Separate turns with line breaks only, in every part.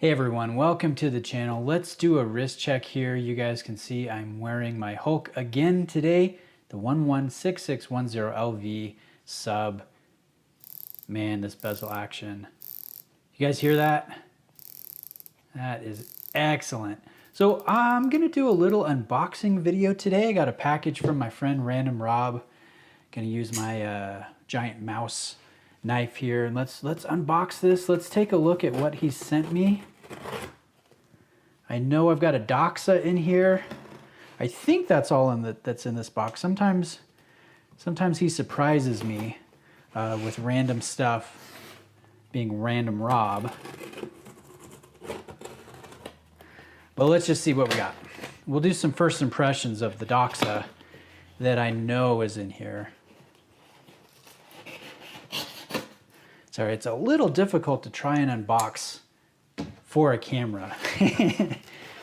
Hey everyone, welcome to the channel. Let's do a wrist check here. You guys can see I'm wearing my Hulk again today, the 116610LV sub. Man, this bezel action. You guys hear that? That is excellent. So I'm gonna do a little unboxing video today. I got a package from my friend Random Rob. Gonna use my giant mouse knife here, and let's unbox this. Let's take a look at what he sent me. I know I've got a Doxa in here. I think that's all that's in this box. Sometimes he surprises me with random stuff, being Random Rob. But let's just see what we got. We'll do some first impressions of the Doxa that I know is in here. Sorry, it's a little difficult to try and unbox for a camera.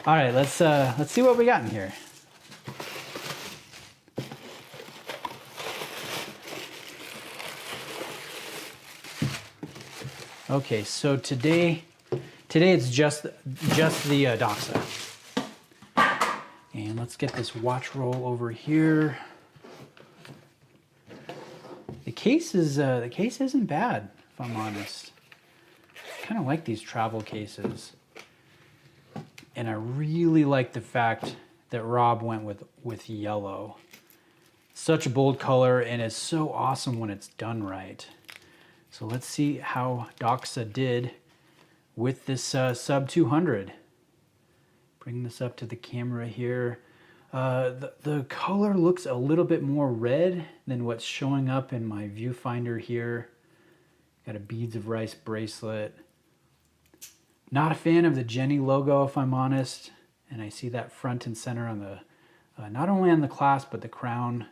All right, let's see what we got in here. Okay, so today it's just the Doxa. And let's get this watch roll over here. The case isn't bad, if I'm honest. I kind of like these travel cases. And I really like the fact that Rob went with yellow. Such a bold color, and it's so awesome when it's done right. So let's see how Doxa did with this sub 200. Bring this up to the camera here. The color looks a little bit more red than what's showing up in my viewfinder here. Got a Beads of Rice bracelet. Not a fan of the Jenny logo, if I'm honest. And I see that front and center on the, not only on the clasp, but the crown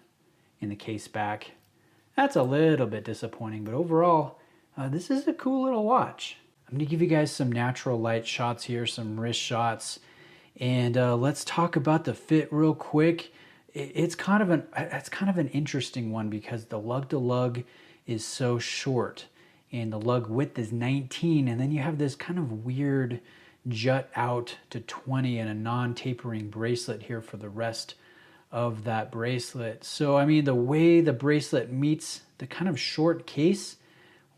in the case back. That's a little bit disappointing, but overall, this is a cool little watch. I'm gonna give you guys some natural light shots here, some wrist shots, and let's talk about the fit real quick. It's kind of an interesting one because the lug to lug is so short. And the lug width is 19, and then you have this kind of weird jut out to 20 and a non-tapering bracelet here for the rest of that bracelet. So I mean, the way the bracelet meets the kind of short case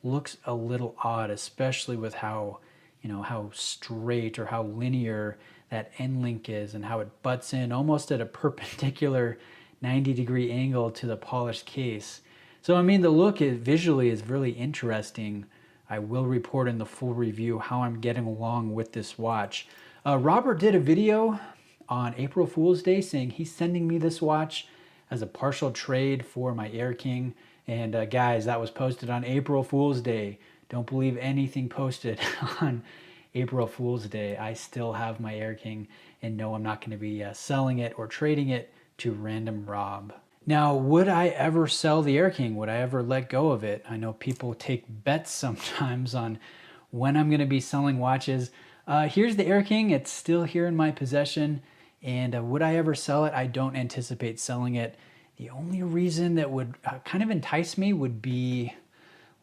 looks a little odd, especially with how, you know, how straight or how linear that end link is and how it butts in almost at a perpendicular 90-degree angle to the polished case. So I mean, the look visually is really interesting. I will report in the full review how I'm getting along with this watch. Robert did a video on April Fool's Day saying he's sending me this watch as a partial trade for my Air King. And guys, that was posted on April Fool's Day. Don't believe anything posted on April Fool's Day. I still have my Air King, and no, I'm not going to be selling it or trading it to Random Rob. Now, would I ever sell the Air King? Would I ever let go of it? I know people take bets sometimes on when I'm going to be selling watches. Here's the Air King. It's still here in my possession. And would I ever sell it? I don't anticipate selling it. The only reason that would kind of entice me would be,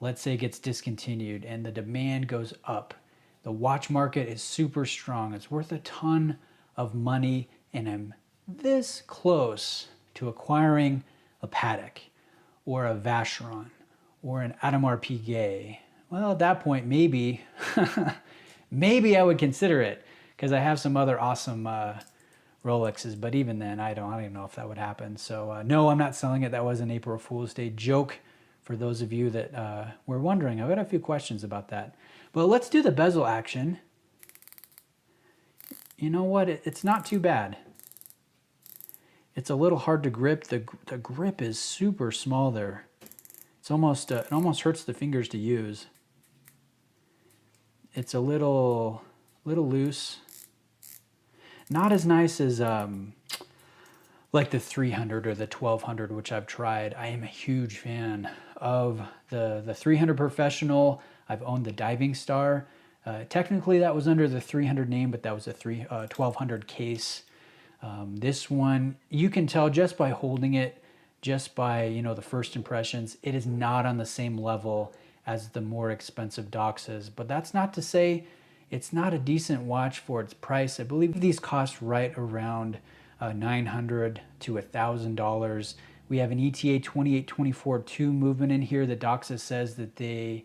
let's say it gets discontinued and the demand goes up. The watch market is super strong. It's worth a ton of money, and I'm this close to acquiring a Patek or a Vacheron or an Audemars Piguet. Well, at that point, maybe, maybe I would consider it because I have some other awesome Rolexes, but even then, I don't even know if that would happen. So no, I'm not selling it. That was an April Fool's Day joke for those of you that were wondering. I've got a few questions about that. But let's do the bezel action. You know what? It's not too bad. It's a little hard to grip. The grip is super small there. It's almost it almost hurts the fingers to use. It's a little loose. Not as nice as like the 300 or the 1200, which I've tried. I am a huge fan of the 300 Professional. I've owned the Diving Star. Technically, that was under the 300 name, but that was a 1200 case. This one, you can tell just by holding it, just by, you know, the first impressions, it is not on the same level as the more expensive Doxas. But that's not to say it's not a decent watch for its price. I believe these cost right around $900 to $1,000. We have an ETA 2824-2 movement in here that Doxa says that they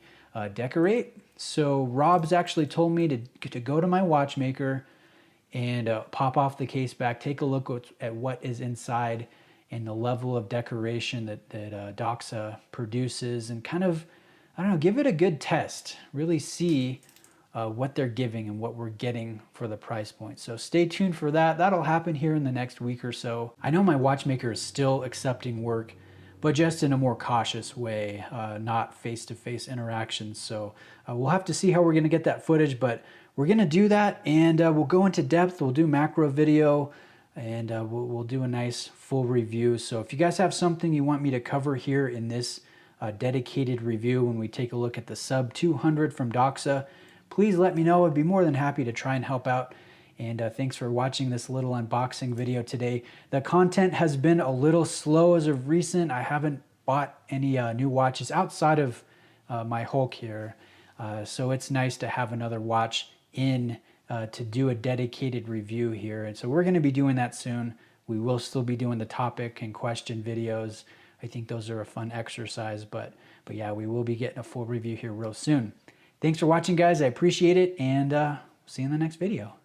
decorate. So Rob's actually told me to go to my watchmaker and pop off the case back, take a look at what is inside and the level of decoration that Doxa produces, and kind of, I don't know, give it a good test. Really see what they're giving and what we're getting for the price point. So stay tuned for that. That'll happen here in the next week or so. I know my watchmaker is still accepting work, but just in a more cautious way, not face-to-face interactions. So we'll have to see how we're gonna get that footage, but we're gonna do that, and we'll go into depth. We'll do macro video, and we'll do a nice full review. So if you guys have something you want me to cover here in this dedicated review when we take a look at the Sub 200 from Doxa, please let me know. I'd be more than happy to try and help out. And thanks for watching this little unboxing video today. The content has been a little slow as of recent. I haven't bought any new watches outside of my Hulk here. So it's nice to have another watch in to do a dedicated review here. And so we're going to be doing that soon. We will still be doing the topic and question videos. I think those are a fun exercise, but yeah, we will be getting a full review here real soon. Thanks for watching, guys. I appreciate it, and see you in the next video.